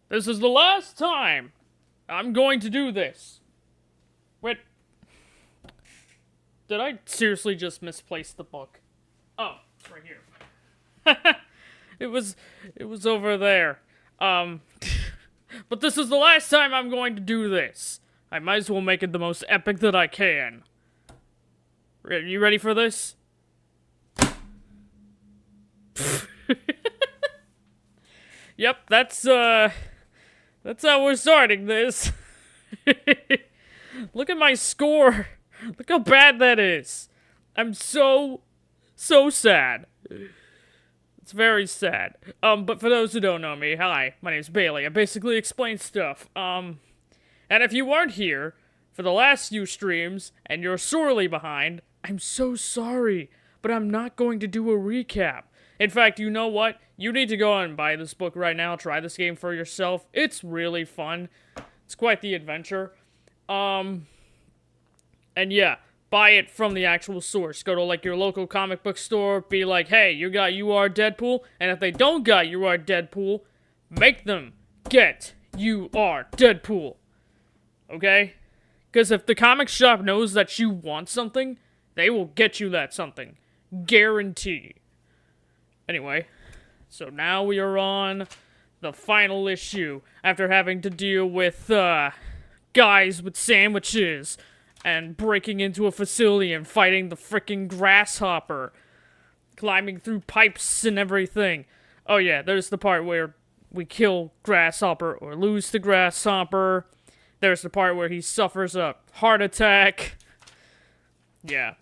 This is the last time I'm going to do this. Wait. Did I seriously just misplace the book? Oh, it's right here. it was over there. But this is the last time I'm going to do this. I might as well make it the most epic that I can. You ready for this? Yep, that's how we're starting this. Look at my score. Look how bad that is. I'm so sad. It's very sad. But for those who don't know me, hi, my name's Bailey. I basically explain stuff. And if you weren't here for the last few streams and you're sorely behind, I'm so sorry. But I'm not going to do a recap. In fact, you know what? You need to go and buy this book right now. Try this game for yourself. It's really fun. It's quite the adventure. And yeah, buy it from the actual source. Go to, like, your local comic book store. Be like, hey, you got You Are Deadpool? And if they don't got You Are Deadpool, make them get You Are Deadpool. Okay? Because if the comic shop knows that you want something, they will get you that something. Guarantee. Anyway, so now we are on the final issue after having to deal with, guys with sandwiches and breaking into a facility and fighting the frickin' grasshopper, climbing through pipes and everything. Oh yeah, there's the part where we kill grasshopper or lose the grasshopper. There's the part where he suffers a heart attack. Yeah.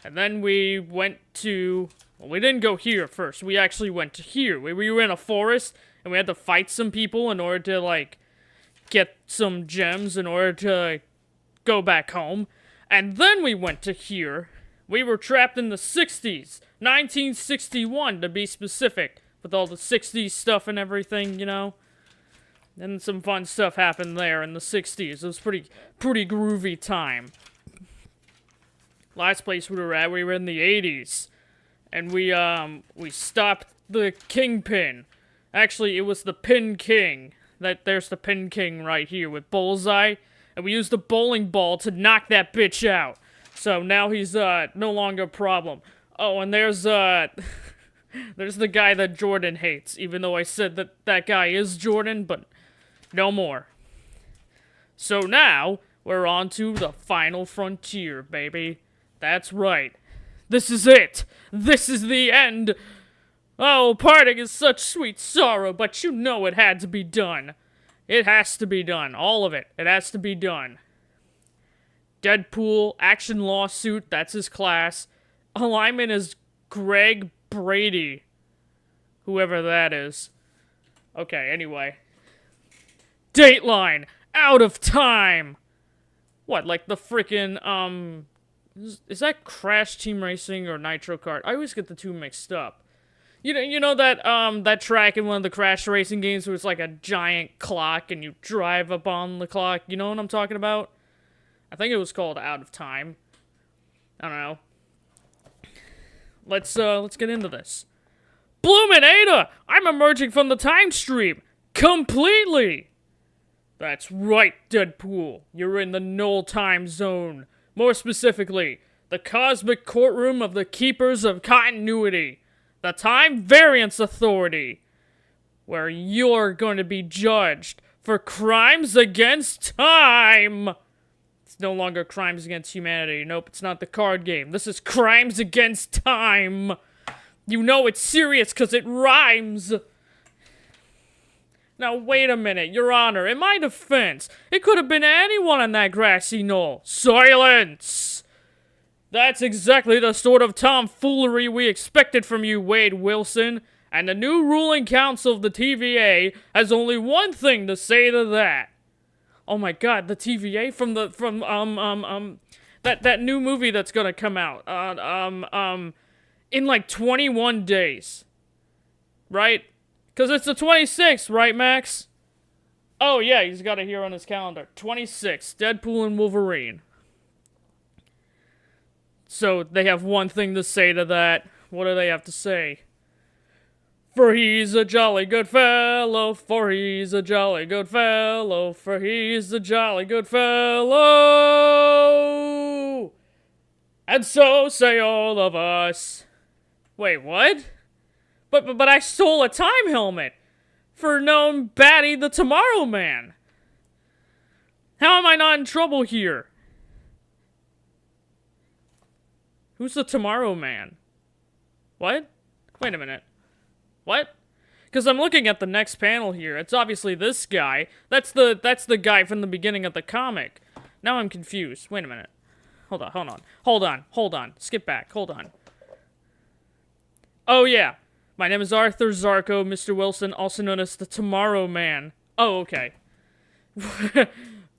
And then we went to... Well, we didn't go here first. We actually went to here. We were in a forest, and we had to fight some people in order to, like, get some gems in order to go back home. And then we went to here. We were trapped in the 60s. 1961, to be specific. With all the 60s stuff and everything, you know? And some fun stuff happened there in the 60s. It was pretty groovy time. Last place we were at, we were in the 80s. And we stopped the Kingpin. Actually, it was the Pin King. There's the Pin King right here with Bullseye. And we used the bowling ball to knock that bitch out. So now he's, no longer a problem. Oh, and there's the guy that Jordan hates. Even though I said that guy is Jordan, but no more. So now, we're on to the final frontier, baby. That's right. This is it! This is the end! Oh, parting is such sweet sorrow, but you know it had to be done. It has to be done. All of it. It has to be done. Deadpool, action lawsuit, that's his class. Alignment is Greg Brady. Whoever that is. Okay, anyway. Dateline! Out of time! What, like the frickin', Is that Crash Team Racing or Nitro Kart? I always get the two mixed up. You know that, that track in one of the Crash Racing games where it's like a giant clock and you drive up on the clock? You know what I'm talking about? I think it was called Out of Time. I don't know. Let's get into this. Bloomin' Ada! I'm emerging from the time stream! Completely! That's right, Deadpool. You're in the null time zone. More specifically, the cosmic courtroom of the Keepers of Continuity, the Time Variance Authority, where you're going to be judged for crimes against time. It's no longer crimes against humanity. Nope, it's not the card game. This is crimes against time. You know it's serious because it rhymes. Now, wait a minute, Your Honor. In my defense, it could have been anyone on that grassy knoll. Silence! That's exactly the sort of tomfoolery we expected from you, Wade Wilson. And the new ruling council of the TVA has only one thing to say to that. Oh my god, the TVA from that new movie that's gonna come out. In like 21 days. Right? Because it's the 26th, right, Max? Oh, yeah, he's got it here on his calendar. 26, Deadpool and Wolverine. So, they have one thing to say to that. What do they have to say? For he's a jolly good fellow, for he's a jolly good fellow, for he's a jolly good fellow. And so say all of us. Wait, what? But I stole a time helmet for known baddie the Tomorrow Man. How am I not in trouble here? Who's the Tomorrow Man? What? Wait a minute. What? Because I'm looking at the next panel here. It's obviously this guy. That's the guy from the beginning of the comic. Now I'm confused. Wait a minute. Hold on. Skip back. Hold on. Oh, yeah. My name is Arthur Zarko, Mr. Wilson, also known as the Tomorrow Man. Oh, okay.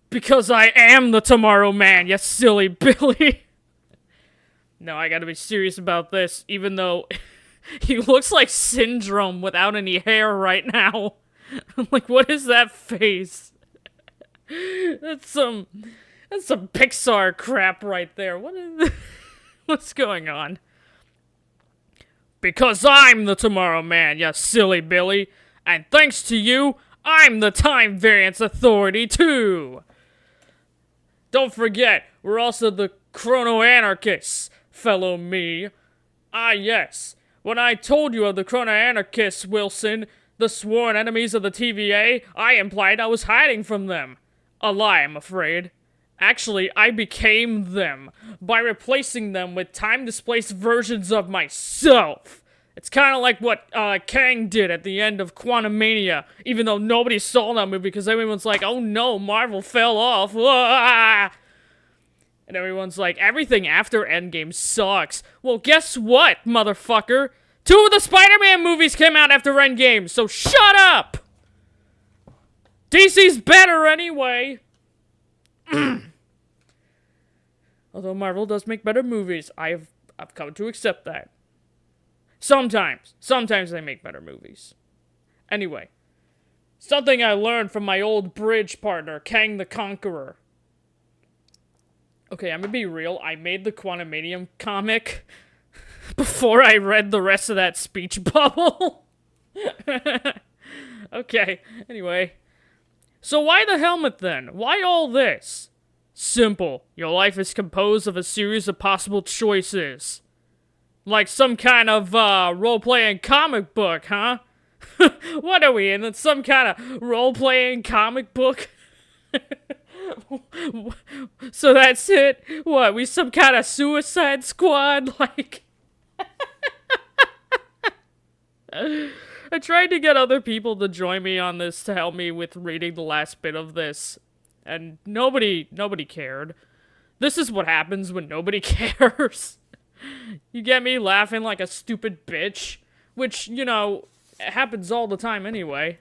Because I am the Tomorrow Man, you silly Billy. No, I gotta be serious about this, even though he looks like Syndrome without any hair right now. I'm like, what is that face? That's some Pixar crap right there. What's going on? Because I'm the Tomorrow Man, you silly Billy. And thanks to you, I'm the Time Variance Authority, too. Don't forget, we're also the Chrono-Anarchists, fellow me. Ah, yes. When I told you of the Chrono-Anarchists, Wilson, the sworn enemies of the TVA, I implied I was hiding from them. A lie, I'm afraid. Actually, I became them by replacing them with time-displaced versions of myself. It's kind of like what Kang did at the end of Quantumania, even though nobody saw that movie because everyone's like, oh no, Marvel fell off. Ah! And everyone's like, everything after Endgame sucks. Well, guess what, motherfucker? 2 of the Spider-Man movies came out after Endgame, so shut up! DC's better anyway. Although Marvel does make better movies, I've come to accept that. Sometimes they make better movies. Anyway, something I learned from my old bridge partner, Kang the Conqueror. Okay, I'm gonna be real, I made the Quantumanium comic before I read the rest of that speech bubble. Okay, anyway. So why the helmet then? Why all this? Simple. Your life is composed of a series of possible choices. Like some kind of, role-playing comic book, huh? What are we in? Some kind of role-playing comic book? So that's it? What, we some kind of Suicide Squad? Like... I tried to get other people to join me on this to help me with reading the last bit of this. And nobody cared. This is what happens when nobody cares. You get me laughing like a stupid bitch. Which, you know, happens all the time anyway.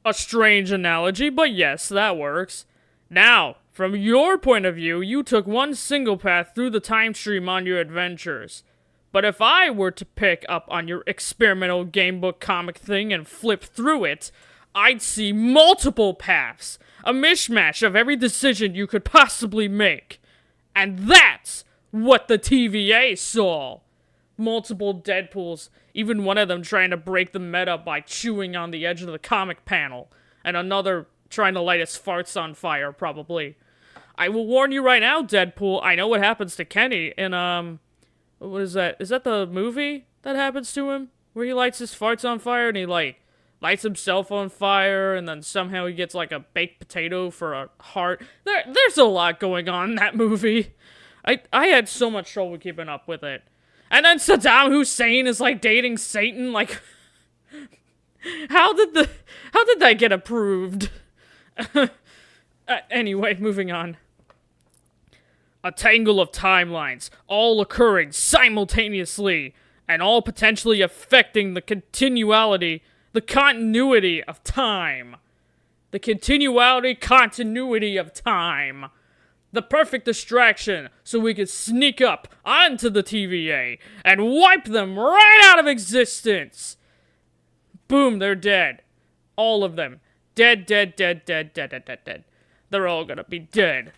A strange analogy, but yes, that works. Now, from your point of view, you took one single path through the time stream on your adventures. But if I were to pick up on your experimental gamebook comic thing and flip through it, I'd see multiple paths, a mishmash of every decision you could possibly make. And that's what the TVA saw. Multiple Deadpools, even one of them trying to break the meta by chewing on the edge of the comic panel, and another trying to light his farts on fire, probably. I will warn you right now, Deadpool, I know what happens to Kenny in, what is that? Is that the movie that happens to him? Where he lights his farts on fire and he, like, lights himself on fire, and then somehow he gets, like, a baked potato for a heart. There's a lot going on in that movie. I had so much trouble keeping up with it. And then Saddam Hussein is, like, dating Satan, like... How did that get approved? Anyway, moving on. A tangle of timelines, all occurring simultaneously, and all potentially affecting the continuity of time. The continuity of time. The perfect distraction so we could sneak up onto the TVA and wipe them right out of existence. Boom, they're dead. All of them. Dead. They're all gonna be dead.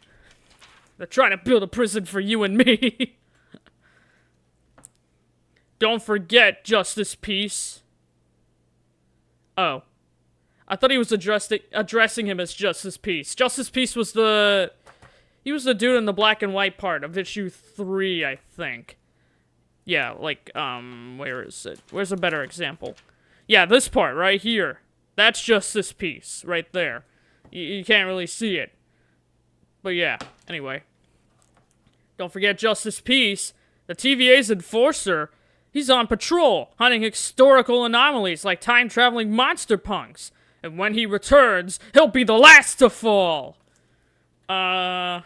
They're trying to build a prison for you and me. Don't forget Justice Peace. Oh. I thought he was addressing him as Justice Peace. Justice Peace was he was the dude in the black and white part of issue 3, I think. Yeah, like, where is it? Where's a better example? Yeah, this part right here. That's Justice Peace right there. You can't really see it. But yeah, anyway. Don't forget Justice Peace, the TVA's enforcer. He's on patrol, hunting historical anomalies like time-traveling monster punks. And when he returns, he'll be the last to fall! Huh.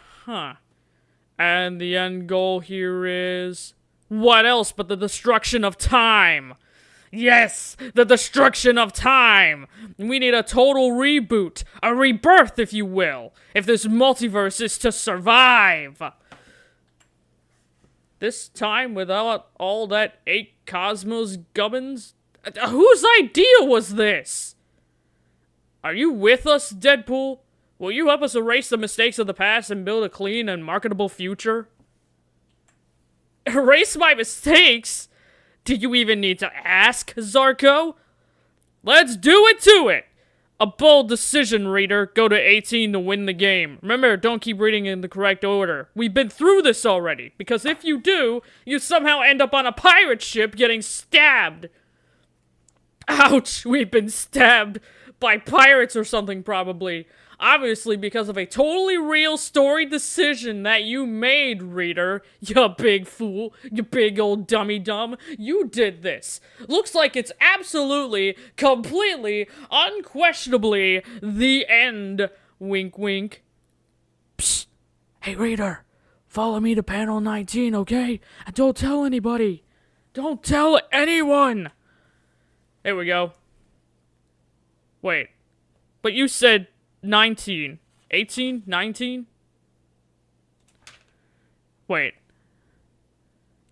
And the end goal here is... what else but the destruction of time? Yes! The destruction of time! We need a total reboot. A rebirth, if you will. If this multiverse is to survive. This time without all that 8 cosmos gubbins? Whose idea was this? Are you with us, Deadpool? Will you help us erase the mistakes of the past and build a clean and marketable future? Erase my mistakes? Did you even need to ask, Zarko? Let's do it to it! A bold decision, reader. Go to 18 to win the game. Remember, don't keep reading in the correct order. We've been through this already, because if you do, you somehow end up on a pirate ship getting stabbed. Ouch, we've been stabbed by pirates or something, probably. Obviously, because of a totally real story decision that you made, reader. You big fool. You big old dummy-dumb. You did this. Looks like it's absolutely, completely, unquestionably the end. Wink, wink. Psst. Hey, reader. Follow me to panel 19, okay? And don't tell anybody. Don't tell anyone. There we go. Wait. But you said... 19. 18? 19? Wait.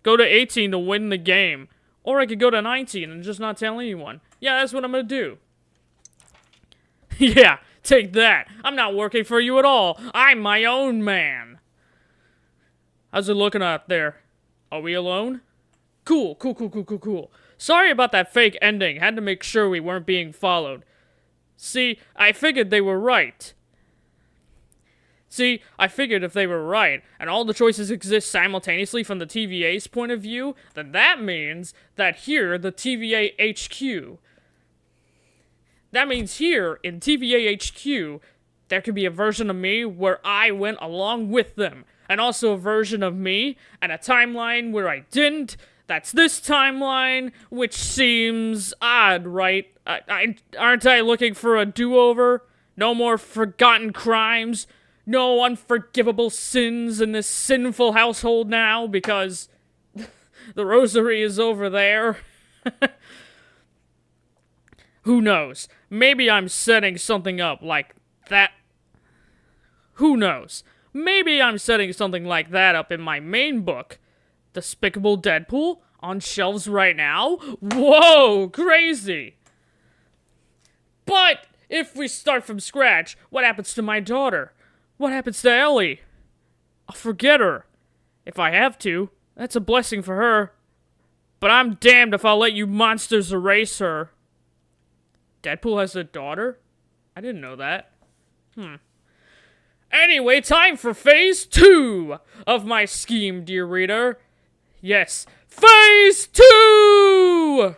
Go to 18 to win the game. Or I could go to 19 and just not tell anyone. Yeah, that's what I'm gonna do. Yeah, take that. I'm not working for you at all. I'm my own man. How's it looking out there? Are we alone? Cool. Sorry about that fake ending. Had to make sure we weren't being followed. See, I figured they were right. If they were right, and all the choices exist simultaneously from the TVA's point of view, then that means that here, the TVA HQ... that means here, in TVA HQ, there could be a version of me where I went along with them, and also a version of me, and a timeline where I didn't. That's this timeline, which seems odd, right? Aren't I looking for a do-over? No more forgotten crimes? No unforgivable sins in this sinful household now, because the rosary is over there? Who knows? Maybe I'm setting something up like that. Who knows? Maybe I'm setting something like that up in my main book, Despicable Deadpool, on shelves right now? Whoa, crazy! But, if we start from scratch, what happens to my daughter? What happens to Ellie? I'll forget her. If I have to, that's a blessing for her. But I'm damned if I'll let you monsters erase her. Deadpool has a daughter? I didn't know that. Anyway, time for phase 2 of my scheme, dear reader. Yes, phase 2!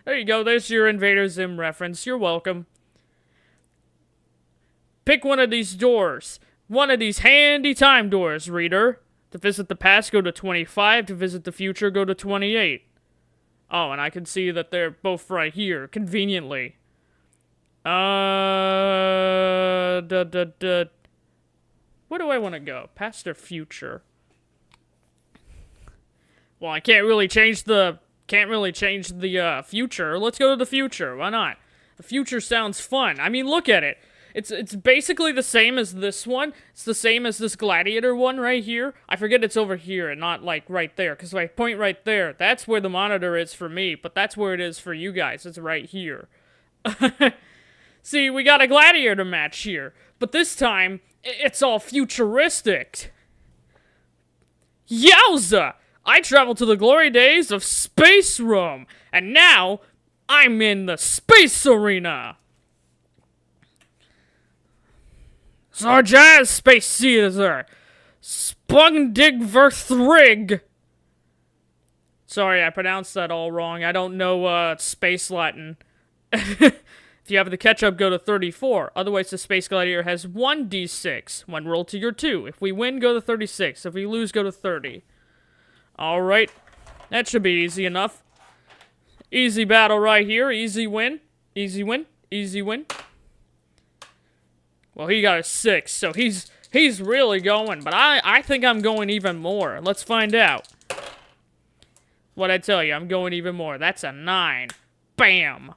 There you go, there's your Invader Zim reference. You're welcome. Pick one of these doors. One of these handy time doors, reader. To visit the past, go to 25. To visit the future, go to 28. Oh, and I can see that they're both right here, conveniently. Where do I want to go? Past or future? Well, I can't really change the future. Let's go to the future. Why not? The future sounds fun. I mean, look at it. It's basically the same as this one. It's the same as this Gladiator one right here. I forget it's over here and not, like, right there. Because if I point right there, that's where the monitor is for me. But that's where it is for you guys. It's right here. See, we got a Gladiator match here. But this time, it's all futuristic. Yowza! I traveled to the glory days of Space Rome, and now I'm in the space arena. Sarjaz Space Caesar. Spundigverthrig. Sorry, I pronounced that all wrong. I don't know space Latin. If you have the ketchup, go to 34. Otherwise, the Space Gladiator has 1d6. One roll to your 2. If we win, go to 36. If we lose, go to 30. Alright. That should be easy enough. Easy battle right here. Easy win. Easy win. Easy win. Well, he got a 6, so he's really going. But I think I'm going even more. Let's find out. What'd I tell you? I'm going even more. That's a 9. Bam.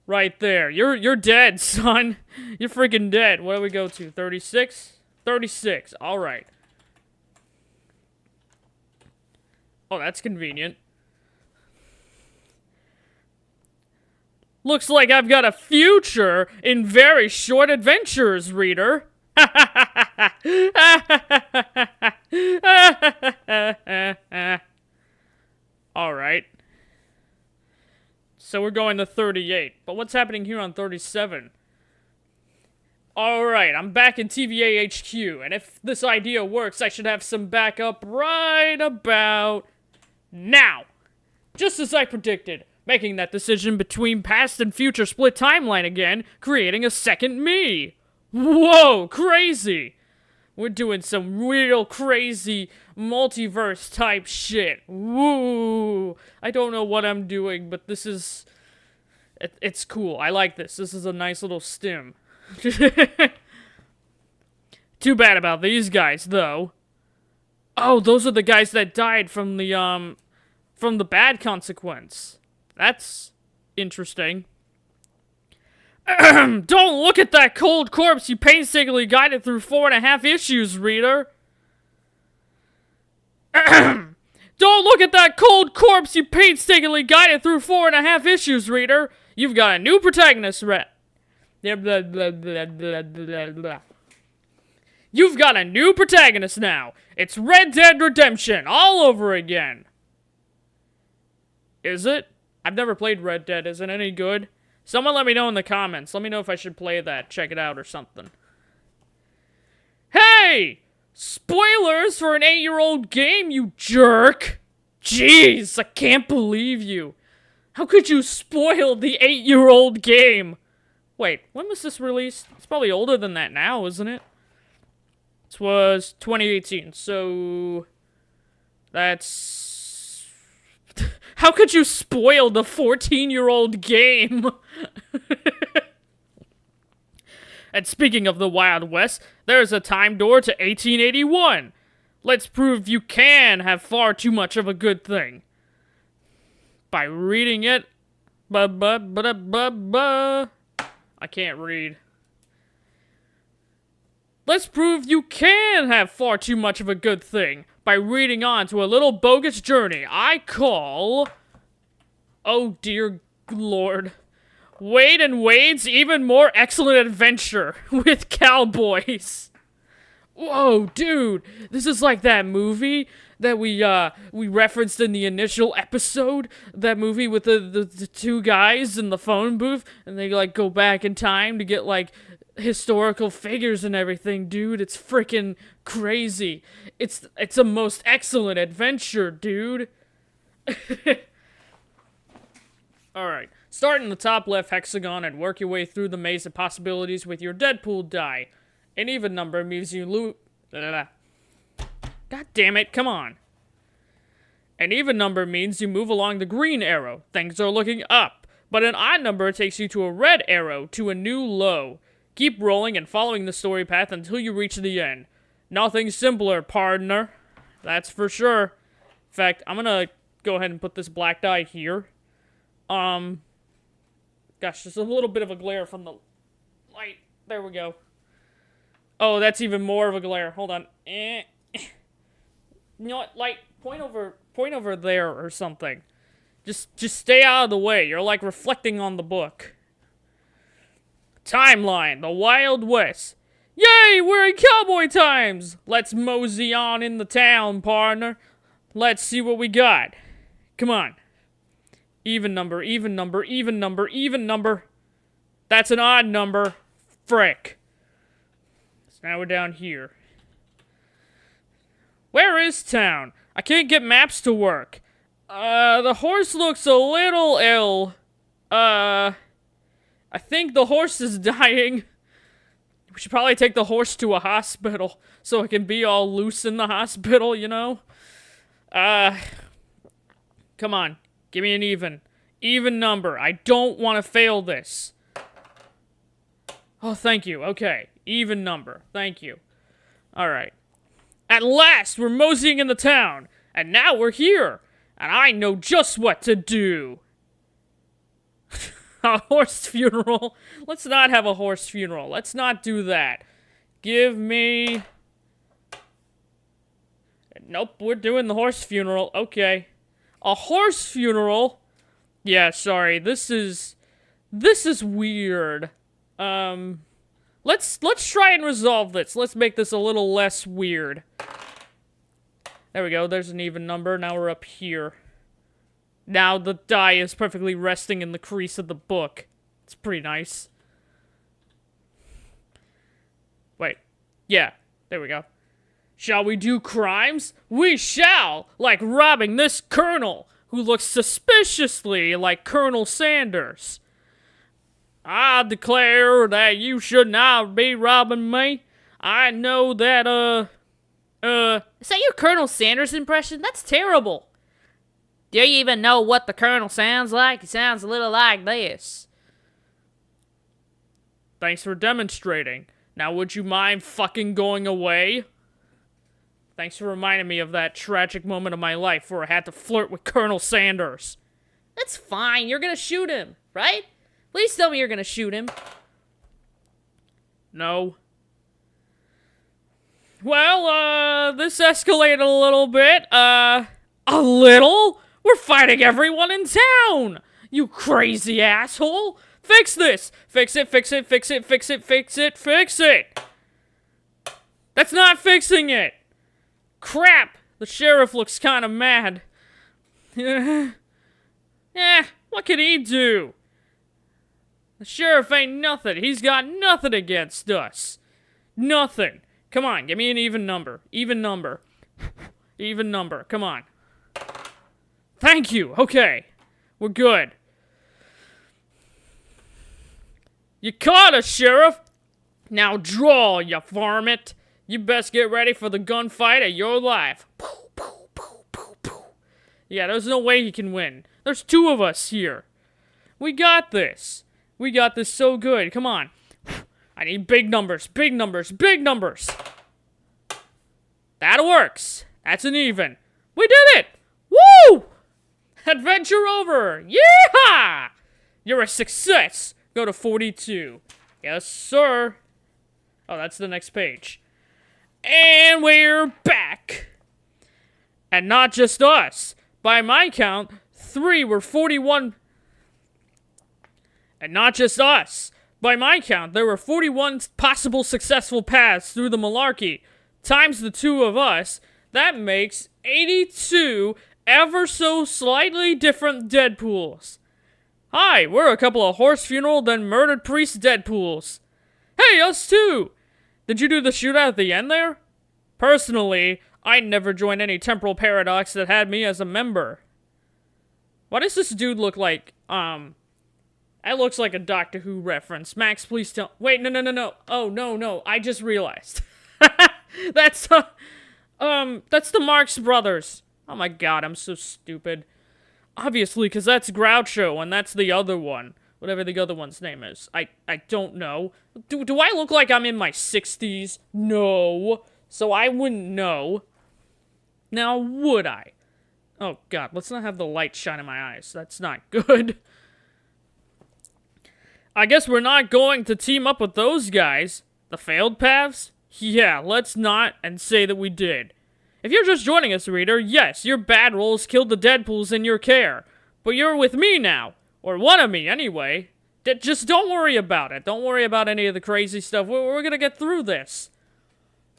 Right there. You're dead, son. You're freaking dead. What do we go to? 36? 36. Alright. Oh, that's convenient. Looks like I've got a future in very short adventures, reader. Alright. So we're going to 38. But what's happening here on 37? Alright, I'm back in TVA HQ. And if this idea works, I should have some backup right about now. Just as I predicted. Making that decision between past and future split timeline again, creating a second me. Whoa, crazy. We're doing some real crazy multiverse type shit. Woo. I don't know what I'm doing, but this is... It's cool. I like this. This is a nice little stim. Too bad about these guys, though. Oh, those are the guys that died from the bad consequence. That's interesting. Don't look at that cold corpse you painstakingly guided through 4.5 issues, reader. Don't look at that cold corpse you painstakingly guided through 4.5 issues, reader. You've got a new protagonist, You've got a new protagonist now. It's Red Dead Redemption all over again. Is it? I've never played Red Dead. Is it any good? Someone let me know in the comments. Let me know if I should play that. Check it out or something. Hey! Spoilers for an 8-year-old game, you jerk! Jeez, I can't believe you. How could you spoil the 8-year-old game? Wait, when was this released? It's probably older than that now, isn't it? This was 2018, so... That's... How could you spoil the 14-year-old game? And speaking of the Wild West, there's a time door to 1881. Let's prove you can have far too much of a good thing. By reading it... I can't read. Let's prove you can have far too much of a good thing by reading on to a little bogus journey I call... Oh dear Lord. Wade and Wade's Even More Excellent Adventure with Cowboys. Whoa, dude. This is like that movie that we referenced in the initial episode. That movie with the two guys in the phone booth. And they, like, go back in time to get, like, historical figures and everything. Dude, it's freaking crazy. It's a most excellent adventure, dude. Alright. Start in the top left hexagon and work your way through the maze of possibilities with your Deadpool die. An even number means you loot... God damn it, come on. An even number means you move along the green arrow. Things are looking up. But an odd number takes you to a red arrow, to a new low. Keep rolling and following the story path until you reach the end. Nothing simpler, partner. That's for sure. In fact, I'm gonna go ahead and put this black die here. Gosh, there's a little bit of a glare from the light. There we go. Oh, that's even more of a glare. Hold on. You know what? Light, point over there or something. Just stay out of the way. You're like reflecting on the book. Timeline, the Wild West. Yay, we're in cowboy times. Let's mosey on in the town, partner. Let's see what we got. Come on. Even number, even number, even number, even number. That's an odd number. Frick. So now we're down here. Where is town? I can't get maps to work. The horse looks a little ill. I think the horse is dying. We should probably take the horse to a hospital so it can be all loose in the hospital, you know? Come on. Give me an even. Even number. I don't want to fail this. Oh, thank you. Okay. Even number. Thank you. Alright. At last, we're moseying in the town. And now we're here. And I know just what to do. A horse funeral? Let's not have a horse funeral. Let's not do that. Give me... Nope, we're doing the horse funeral. Okay. A horse funeral? Yeah, sorry. This is weird. Let's try and resolve this. Let's make this a little less weird. There we go. There's an even number. Now we're up here. Now the die is perfectly resting in the crease of the book. It's pretty nice. Wait. Yeah. There we go. Shall we do crimes? We shall! Like robbing this colonel, who looks suspiciously like Colonel Sanders. I declare that you should not be robbing me. I know that, Is that your Colonel Sanders impression? That's terrible. Do you even know what the Colonel sounds like? He sounds a little like this. Thanks for demonstrating. Now would you mind fucking going away? Thanks for reminding me of that tragic moment of my life where I had to flirt with Colonel Sanders. That's fine. You're gonna shoot him, right? Please tell me you're gonna shoot him. No. Well, this escalated a little bit. A little? We're fighting everyone in town! You crazy asshole! Fix this! Fix it, fix it, fix it, fix it, fix it, fix it! That's not fixing it! Crap! The sheriff looks kind of mad. What can he do? The sheriff ain't nothing. He's got nothing against us. Nothing. Come on, give me an even number. Even number. Even number. Come on. Thank you. Okay. We're good. You caught us, Sheriff. Now draw, you varmint. You best get ready for the gunfight of your life. Yeah, there's no way he can win. There's two of us here. We got this. We got this so good. Come on. I need big numbers, big numbers, big numbers. That works. That's an even. We did it! Woo! Adventure over! Yeehaw! You're a success! Go to 42. Yes, sir. Oh, that's the next page. And we're back! And not just us. By my count, 3 were 41... And not just us. By my count, there were 41 possible successful paths through the malarkey. Times the 2 of us, that makes 82 ever so slightly different Deadpools. Hi, we're a couple of horse funeral then murdered priest Deadpools. Hey, us too! Did you do the shootout at the end there? Personally, I never joined any temporal paradox that had me as a member. Why does this dude look like, That looks like a Doctor Who reference. Max, please tell- Wait, no. Oh, no, I just realized. That's the Marx Brothers. Oh my god, I'm so stupid. Obviously, because that's Groucho, and that's the other one. Whatever the other one's name is. I don't know. Do I look like I'm in my 60s? No. So I wouldn't know. Now, would I? Oh god, let's not have the light shine in my eyes. That's not good. I guess we're not going to team up with those guys. The failed paths? Yeah, let's not and say that we did. If you're just joining us, reader, yes, your bad rolls killed the Deadpools in your care. But you're with me now. Or one of me, anyway. Just don't worry about it. Don't worry about any of the crazy stuff. We're gonna get through this.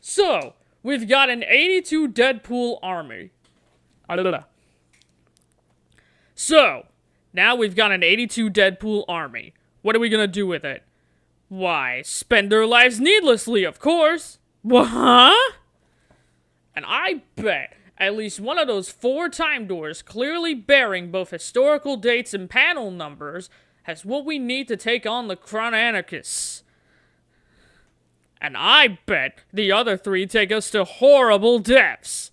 So, we've got an 82 Deadpool army. So, now we've got an 82 Deadpool army. What are we gonna do with it? Why, spend their lives needlessly, of course. What? Huh? And I bet at least one of those 4 time doors, clearly bearing both historical dates and panel numbers, has what we need to take on the Crown Anarchists. And I bet the other 3 take us to horrible deaths.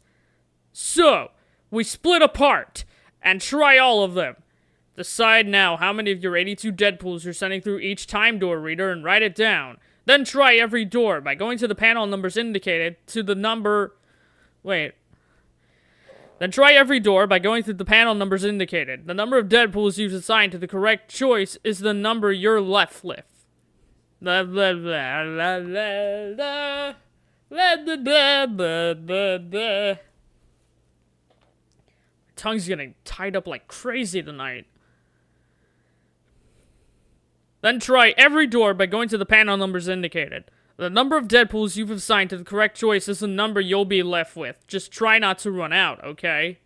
So, we split apart and try all of them. Decide now how many of your 82 Deadpools you're sending through each time door reader and write it down. Then try every door by going to the panel numbers indicated to the number... Wait. Then try every door by going through the panel numbers indicated. The number of Deadpools you've assigned to the correct choice is the number you're left with. Blah, blah, blah, blah, blah, blah. Blah, blah, blah, blah, blah, blah. My tongue's getting tied up like crazy tonight. Then try every door by going to the panel numbers indicated. The number of Deadpools you've assigned to the correct choice is the number you'll be left with. Just try not to run out, okay?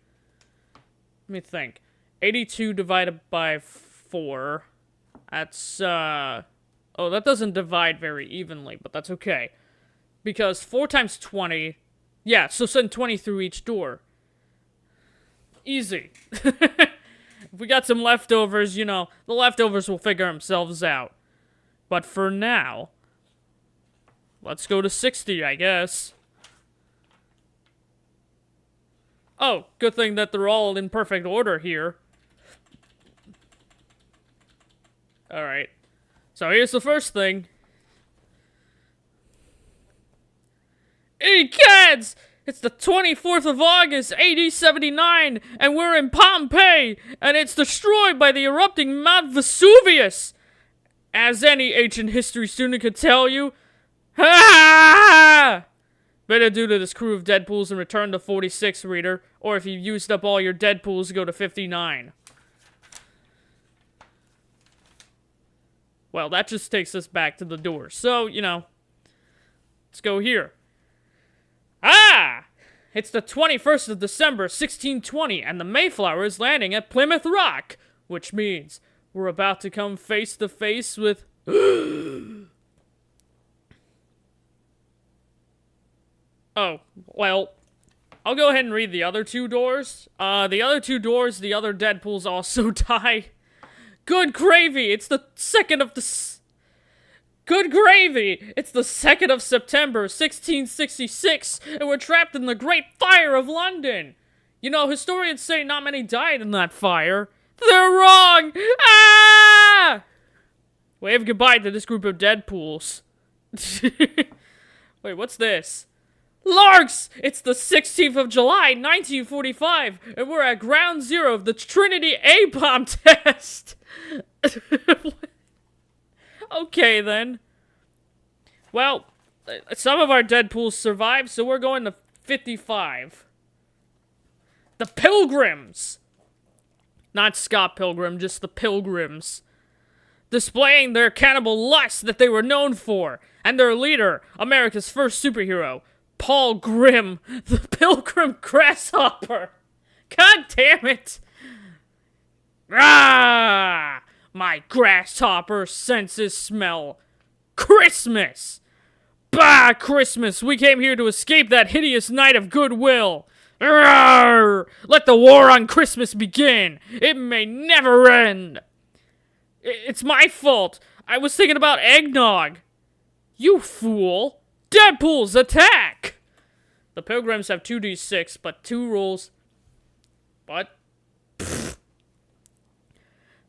Let me think. 82 divided by 4. That's, Oh, that doesn't divide very evenly, but that's okay. Because 4 times 20... Yeah, so send 20 through each door. Easy. If we got some leftovers, you know, the leftovers will figure themselves out. But for now, let's go to 60, I guess. Oh, good thing that they're all in perfect order here. Alright. So here's the first thing. Hey, kids! It's the 24th of August, AD 79, and we're in Pompeii, and it's destroyed by the erupting Mount Vesuvius. As any ancient history student could tell you, ha! Better do to this crew of Deadpools and return to 46, reader, or if you've used up all your Deadpools, go to 59. Well, that just takes us back to the door, so, you know, let's go here. Ah! It's the 21st of December, 1620, and the Mayflower is landing at Plymouth Rock, which means we're about to come face to face with... Oh, well, I'll go ahead and read the other 2 doors. The other 2 doors, the other Deadpools also die. Good gravy! It's the 2nd of the... Good gravy! It's the 2nd of September, 1666, and we're trapped in the Great Fire of London! You know, historians say not many died in that fire. They're wrong! Ah! Wave goodbye to this group of Deadpools. Wait, what's this? Larks! It's the 16th of July, 1945, and we're at ground zero of the Trinity A-bomb test! Okay, then. Well, some of our Deadpools survived, so we're going to 55. The Pilgrims! Not Scott Pilgrim, just the Pilgrims. Displaying their cannibal lust that they were known for, and their leader, America's first superhero, Paul Grimm, the Pilgrim Grasshopper. God damn it! Ah! My grasshopper senses smell Christmas! Bah, Christmas! We came here to escape that hideous night of goodwill! Arrgh! Let the war on Christmas begin! It may never end! It's my fault! I was thinking about eggnog! You fool! Deadpools, attack! The Pilgrims have 2d6, but 2 rolls... What?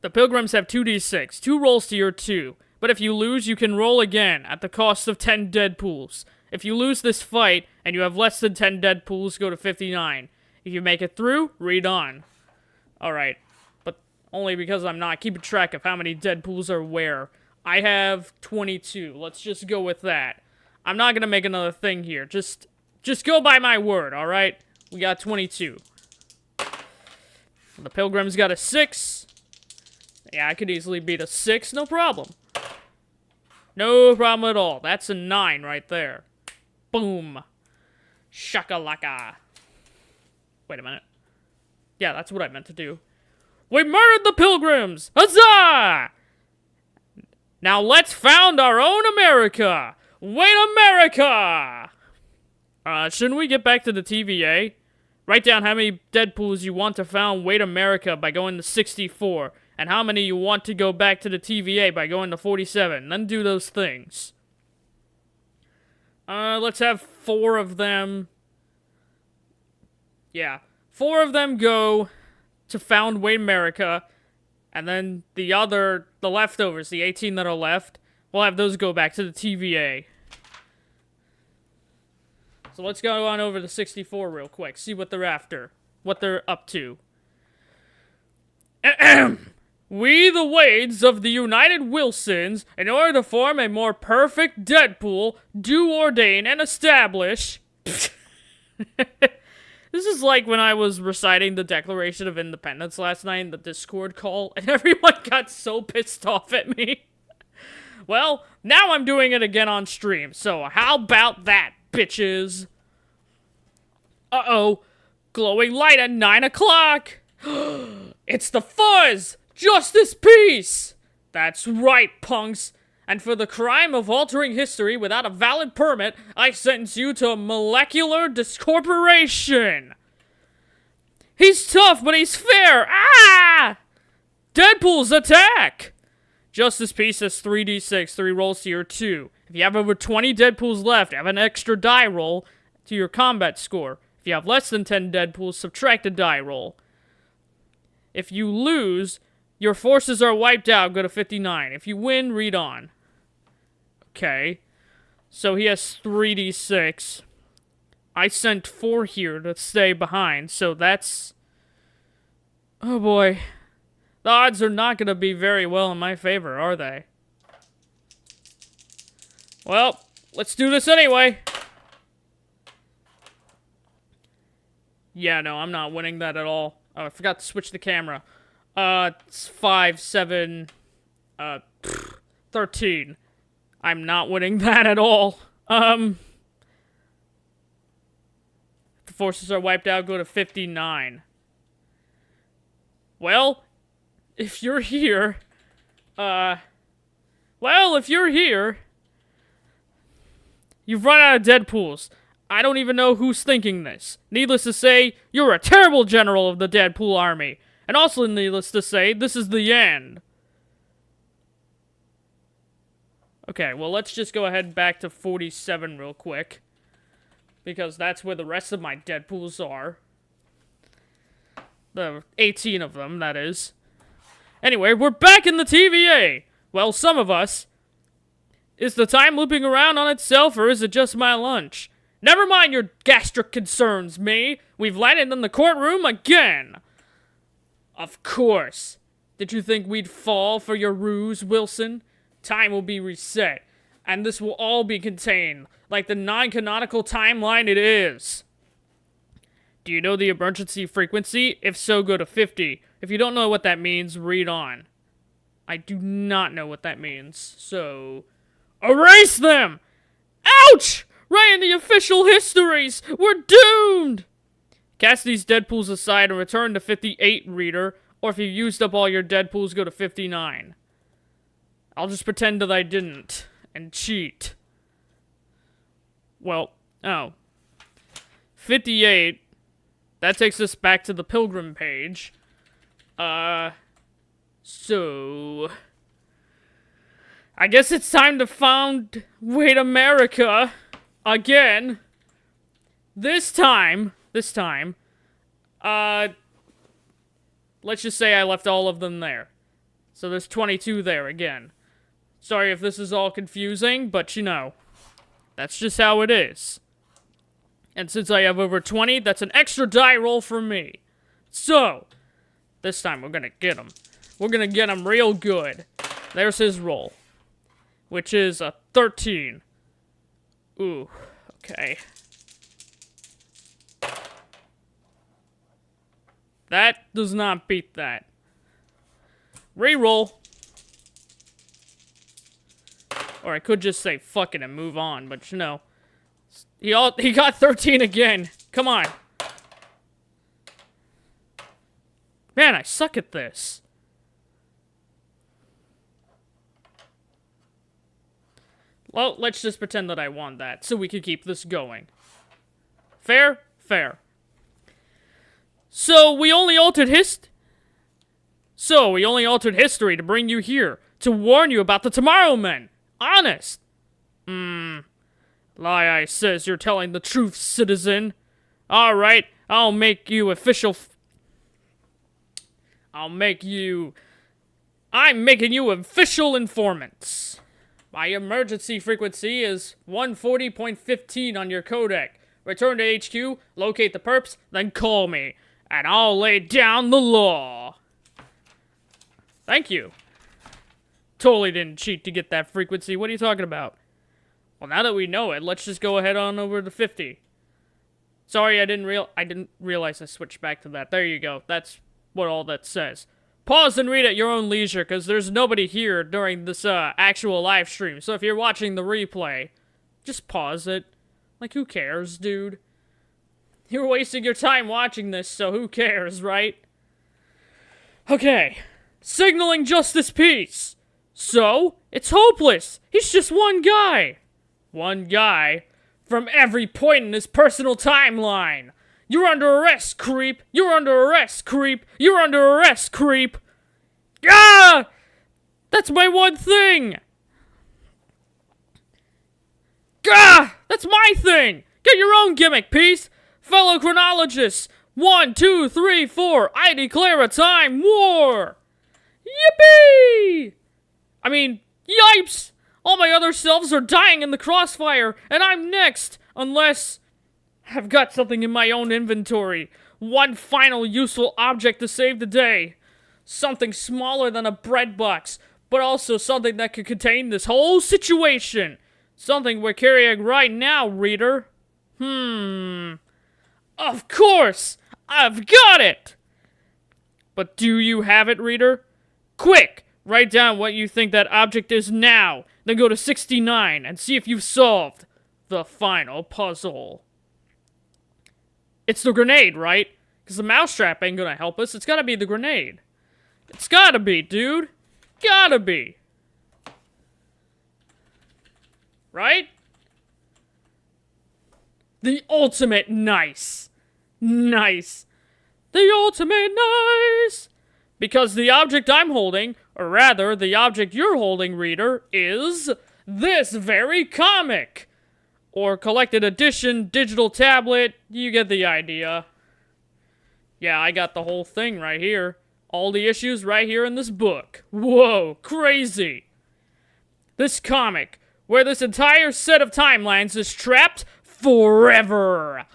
The Pilgrims have 2d6, 2 rolls to your 2. But if you lose, you can roll again, at the cost of 10 Deadpools. If you lose this fight, and you have less than 10 Deadpools, go to 59. If you make it through, read on. Alright, but only because I'm not keeping track of how many Deadpools are where. I have 22, let's just go with that. I'm not gonna make another thing here, just go by my word, alright? We got 22. The Pilgrims got a 6. Yeah, I could easily beat a 6, no problem. No problem at all. That's a 9 right there. Boom. Shakalaka. Wait a minute. Yeah, that's what I meant to do. We murdered the pilgrims! Huzzah! Now let's found our own America! Wait, America! Shouldn't we get back to the TVA? Write down how many Deadpools you want to found Wait America by going to 64, and how many you want to go back to the TVA by going to 47. Then do those things. Let's have 4 of them. Yeah. 4 of them go to found Wait America, and then the leftovers, the 18 that are left, we'll have those go back to the TVA. So let's go on over to 64 real quick, see what they're after, what they're up to. We, the Wades of the United Wilsons, in order to form a more perfect Deadpool, do ordain and establish... This is like when I was reciting the Declaration of Independence last night in the Discord call, and everyone got so pissed off at me. Well, now I'm doing it again on stream, so how about that, bitches? Uh-oh. Glowing light at 9 o'clock. It's the Fuzz! Justice Peace! That's right, punks. And for the crime of altering history without a valid permit, I sentence you to molecular discorporation. He's tough, but he's fair. Ah! Deadpool's attack! Justice Peace has 3d6, 3 rolls to your 2. If you have over 20 Deadpools left, have an extra die roll to your combat score. If you have less than 10 Deadpools, subtract a die roll. If you lose, your forces are wiped out, go to 59. If you win, read on. Okay. So he has 3d6. I sent 4 here to stay behind, so that's... Oh boy. The odds are not going to be very well in my favor, are they? Well, let's do this anyway. Yeah, no, I'm not winning that at all. Oh, I forgot to switch the camera. It's 5, 7, 13. I'm not winning that at all. The forces are wiped out, go to 59. Well, if you're here, you've run out of Deadpools. I don't even know who's thinking this. Needless to say, you're a terrible general of the Deadpool army. And also needless to say, this is the end. Okay, well, let's just go ahead back to 47 real quick. Because that's where the rest of my Deadpools are. The 18 of them, that is. Anyway, we're back in the TVA! Well, some of us. Is the time looping around on itself, or is it just my lunch? Never mind your gastric concerns, me. We've landed in the courtroom again. Of course. Did you think we'd fall for your ruse, Wilson? Time will be reset, and this will all be contained, like the non-canonical timeline it is. Do you know the emergency frequency? If so, go to 50. If you don't know what that means, read on. I do not know what that means, so... Erase them! Ouch! Right in the official histories! We're doomed! Cast these Deadpools aside and return to 58, reader. Or if you used up all your Deadpools, go to 59. I'll just pretend that I didn't. And cheat. Well, oh. 58. That takes us back to the Pilgrim page. So... I guess it's time to found Wait America again. This time, let's just say I left all of them there. So there's 22 there again. Sorry if this is all confusing, but you know, that's just how it is. And since I have over 20, that's an extra die roll for me. So, this time we're gonna get him. We're gonna get him real good. There's his roll. Which is a 13. Ooh, okay. That does not beat that. Reroll. Or I could just say fuck it and move on, but you know. He got 13 again. Come on. Man, I suck at this. Well, let's just pretend that I won that, so we can keep this going. Fair? Fair. So, we only altered history to bring you here, to warn you about the Tomorrow Men. Honest. Lie, I says you're telling the truth, citizen. Alright, I'm making you official informants. My emergency frequency is 140.15 on your codec. Return to HQ, locate the perps, then call me, and I'll lay down the law. Thank you. Totally didn't cheat to get that frequency. What are you talking about? Well, now that we know it, let's just go ahead on over to 50. Sorry, I didn't realize I switched back to that. There you go. That's what all that says. Pause and read at your own leisure, because there's nobody here during this actual live stream. So if you're watching the replay, just pause it. Like, who cares, dude? You're wasting your time watching this, so who cares, right? Okay. Signaling justice peace. So, it's hopeless. He's just one guy. One guy from every point in his personal timeline. You're under arrest, creep. You're under arrest, creep. You're under arrest, creep. Ah! That's my one thing. Ah! That's my thing. Get your own gimmick, piece. Fellow chronologists. 1, 2, 3, 4. I declare a time war. Yippee! I mean, yipes! All my other selves are dying in the crossfire, and I'm next, unless I've got something in my own inventory. One final useful object to save the day. Something smaller than a bread box, but also something that could contain this whole situation. Something we're carrying right now, reader. Of course! I've got it! But do you have it, reader? Quick! Write down what you think that object is now. Then go to 69 and see if you've solved the final puzzle. It's the grenade, right? Because the mousetrap ain't gonna help us. It's gotta be the grenade. It's gotta be, dude. Gotta be. Right? The ultimate nice. Nice. The ultimate nice. Because the object I'm holding, or rather, the object you're holding, reader, is this very comic. Or collected edition, digital tablet, you get the idea. Yeah, I got the whole thing right here. All the issues right here in this book. Whoa, crazy. This comic, where this entire set of timelines is trapped forever.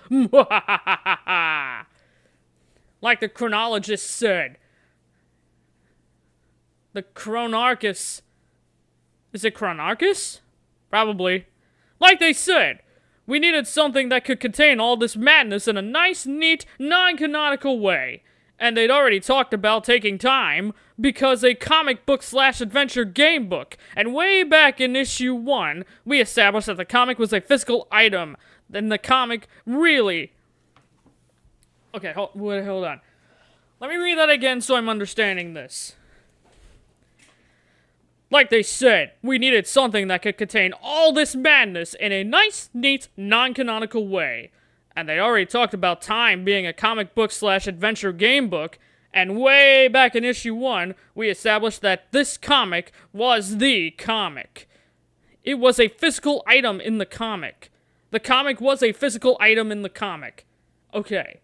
Like the chronologist said. The Chronarchus. Is it Chronarchus? Probably. Like they said, we needed something that could contain all this madness in a nice, neat, non-canonical way. And they'd already talked about taking time, because a comic book / adventure game book. And way back in issue 1, we established that the comic was a physical item. Then the comic really... Okay, hold on. Let me read that again so I'm understanding this. Like they said, we needed something that could contain all this madness in a nice, neat, non-canonical way. And they already talked about time being a comic book / adventure game book, and way back in issue 1, we established that this comic was the comic. It was a physical item in the comic. The comic was a physical item in the comic. Okay.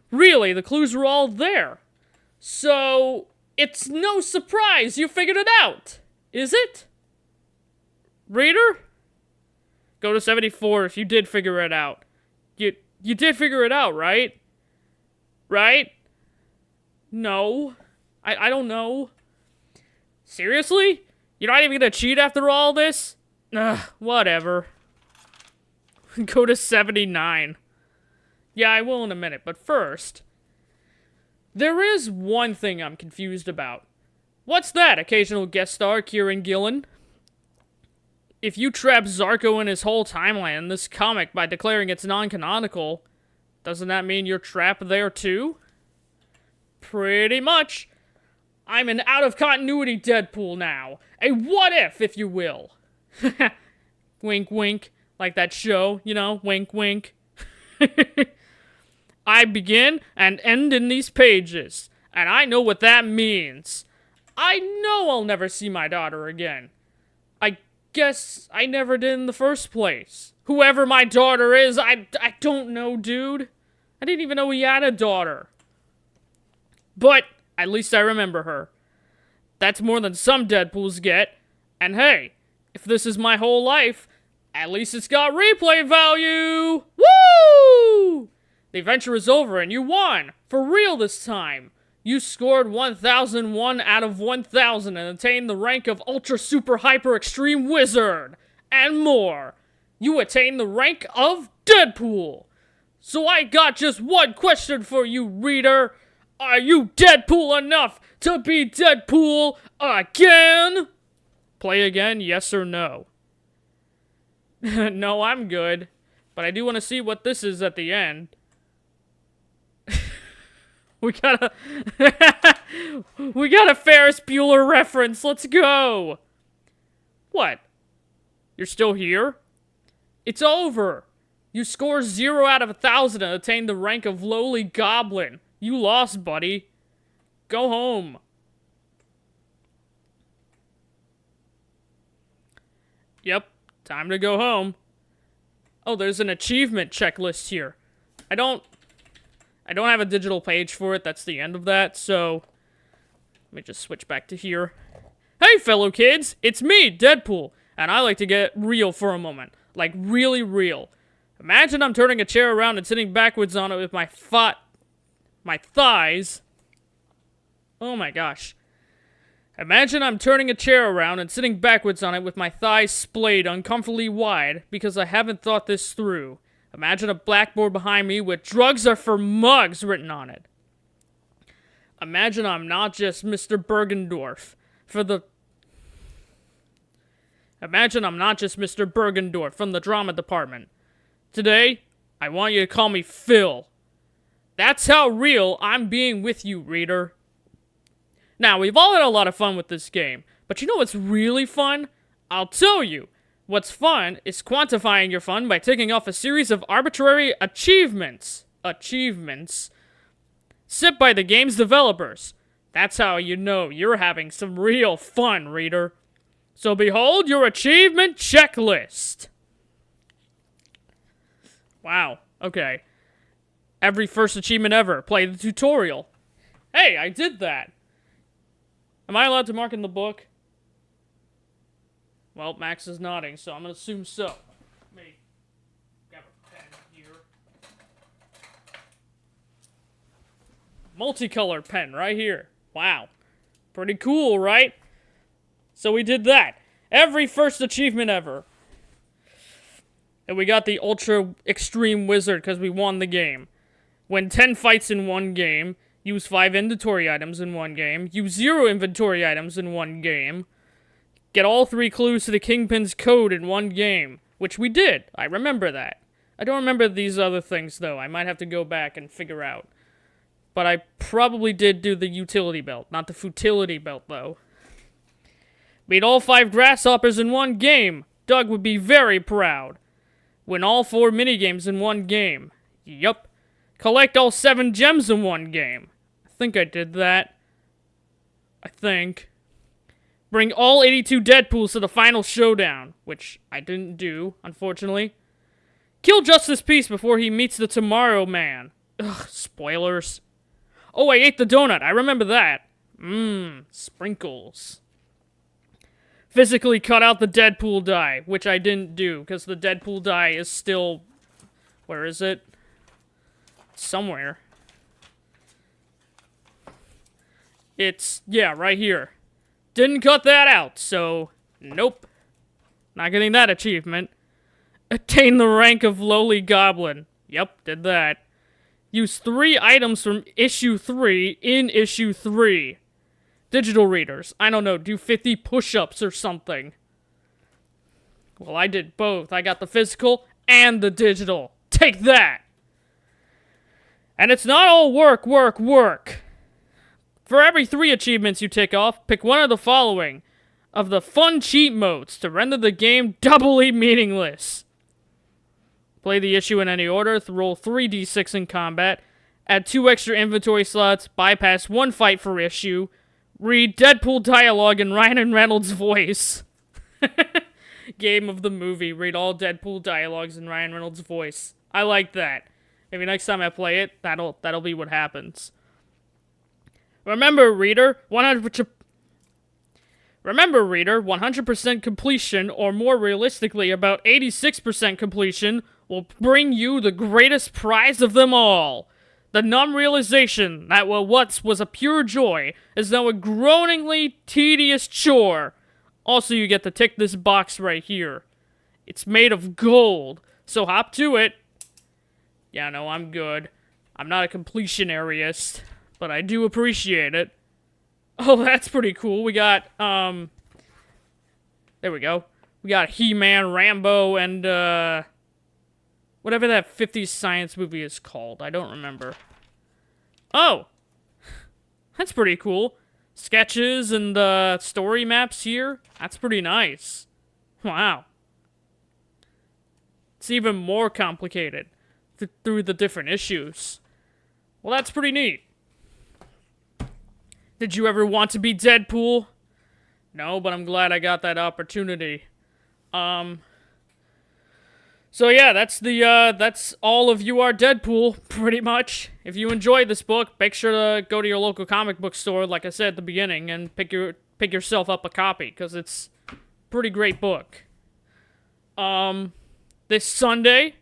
Really, the clues were all there. So... it's no surprise you figured it out, is it? Reader? Go to 74 if you did figure it out. You did figure it out, right? Right? No. I don't know. Seriously? You're not even gonna cheat after all this? Ugh, whatever. Go to 79. Yeah, I will in a minute, but first... there is one thing I'm confused about. What's that, occasional guest star Kieran Gillen? If you trap Zarko and his whole timeline in this comic by declaring it's non-canonical, doesn't that mean you're trapped there too? Pretty much. I'm an out-of-continuity Deadpool now. A what-if, if you will. Wink, wink. Like that show, you know? Wink, wink. I begin and end in these pages, and I know what that means. I know I'll never see my daughter again. I guess I never did in the first place. Whoever my daughter is, I don't know, dude. I didn't even know he had a daughter. But at least I remember her. That's more than some Deadpools get. And hey, if this is my whole life, at least it's got replay value! Woo! The adventure is over and you won! For real this time! You scored 1001 out of 1000 and attained the rank of Ultra Super Hyper Extreme Wizard! And more! You attained the rank of Deadpool! So I got just one question for you, reader! Are you Deadpool enough to be Deadpool again? Play again, yes or no? No, I'm good. But I do want to see what this is at the end. We got a... we got a Ferris Bueller reference. Let's go. What? You're still here? It's over. You score 0 out of 1000 and attain the rank of lowly goblin. You lost, buddy. Go home. Yep, time to go home. Oh, there's an achievement checklist here. I don't have a digital page for it. That's the end of that, so... Let me just switch back to here. Hey, fellow kids! It's me, Deadpool, and I like to get real for a moment. Like, really real. Imagine I'm turning a chair around and sitting backwards on it with my thighs. Oh my gosh. Imagine I'm turning a chair around and sitting backwards on it with my thighs splayed uncomfortably wide because I haven't thought this through. Imagine a blackboard behind me with "Drugs are for mugs" written on it. Imagine I'm not just Mr. Bergendorf Imagine I'm not just Mr. Bergendorf from the drama department. Today, I want you to call me Phil. That's how real I'm being with you, reader. Now, we've all had a lot of fun with this game, but you know what's really fun? I'll tell you. What's fun is quantifying your fun by ticking off a series of arbitrary achievements set by the game's developers. That's how you know you're having some real fun, reader. So behold your achievement checklist. Wow, okay. Every first achievement ever, play the tutorial. Hey, I did that. Am I allowed to mark in the book? Well, Max is nodding, so I'm gonna assume so. Let me grab a pen here. Multicolor pen right here. Wow. Pretty cool, right? So we did that. Every first achievement ever. And we got the Ultra Extreme Wizard because we won the game. Win 10 fights in one game. Use 5 inventory items in one game. Use 0 inventory items in one game. Get all 3 clues to the Kingpin's code in one game. Which we did. I remember that. I don't remember these other things, though. I might have to go back and figure out. But I probably did do the utility belt. Not the futility belt, though. Beat all 5 grasshoppers in one game. Doug would be very proud. Win all 4 minigames in one game. Yup. Collect all 7 gems in one game. I think I did that. I think. Bring all 82 Deadpools to the final showdown, which I didn't do, unfortunately. Kill Justice Peace before he meets the Tomorrow Man. Ugh, spoilers. Oh, I ate the donut. I remember that. Sprinkles. Physically cut out the Deadpool die, which I didn't do, because the Deadpool die is still... Where is it? Somewhere. It's, yeah, right here. Didn't cut that out, so nope. Not getting that achievement. Attain the rank of lowly goblin. Yep, did that. Use 3 items from issue 3 in issue 3. Digital readers. I don't know, do 50 push-ups or something. Well, I did both. I got the physical and the digital. Take that! And it's not all work. For every 3 achievements you tick off, pick one of the following of the fun cheat modes to render the game doubly meaningless. Play the issue in any order, roll 3d6 in combat, add 2 extra inventory slots, bypass 1 fight for issue, read Deadpool dialogue in Ryan Reynolds' voice. Game of the movie, read all Deadpool dialogues in Ryan Reynolds' voice. I like that. Maybe next time I play it, that'll be what happens. Remember, reader, 100% completion, or more realistically, about 86% completion, will bring you the greatest prize of them all. The numb realization that what once was a pure joy is now a groaningly tedious chore. Also, you get to tick this box right here. It's made of gold, so hop to it. Yeah, no, I'm good. I'm not a completionarist, but I do appreciate it. Oh, that's pretty cool. We got, there we go. We got He-Man, Rambo, and, whatever that 50s science movie is called. I don't remember. Oh! That's pretty cool. Sketches and, story maps here. That's pretty nice. Wow. It's even more complicated through the different issues. Well, that's pretty neat. Did you ever want to be Deadpool? No, but I'm glad I got that opportunity. So yeah, that's all of You Are Deadpool, pretty much. If you enjoyed this book, make sure to go to your local comic book store, like I said at the beginning, and pick yourself up a copy, because it's a pretty great book. This Sunday,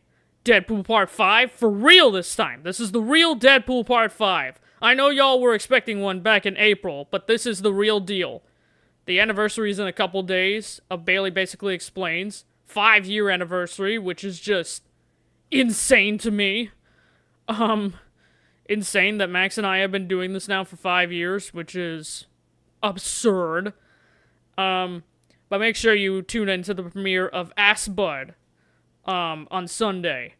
Deadpool Part 5, for real this time. This is the real Deadpool Part 5. I know y'all were expecting one back in April, but this is the real deal. The anniversary is in a couple days of Bailey Basically Explains. 5-year anniversary, which is just insane to me. Insane that Max and I have been doing this now for 5 years, which is absurd. But make sure you tune into the premiere of Ass Bud, on Sunday.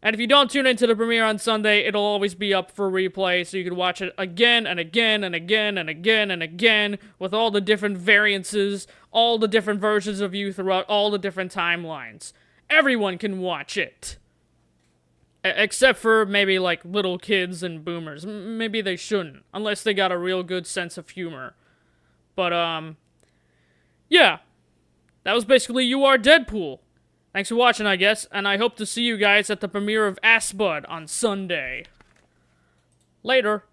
And if you don't tune into the premiere on Sunday, it'll always be up for replay, so you can watch it again and again and again and again and again, with all the different variances, all the different versions of you throughout all the different timelines. Everyone can watch it. Except for maybe, like, little kids and boomers. Maybe they shouldn't, unless they got a real good sense of humor. But, yeah. That was basically You Are Deadpool. Thanks for watching, I guess, and I hope to see you guys at the premiere of Ass Bud on Sunday. Later.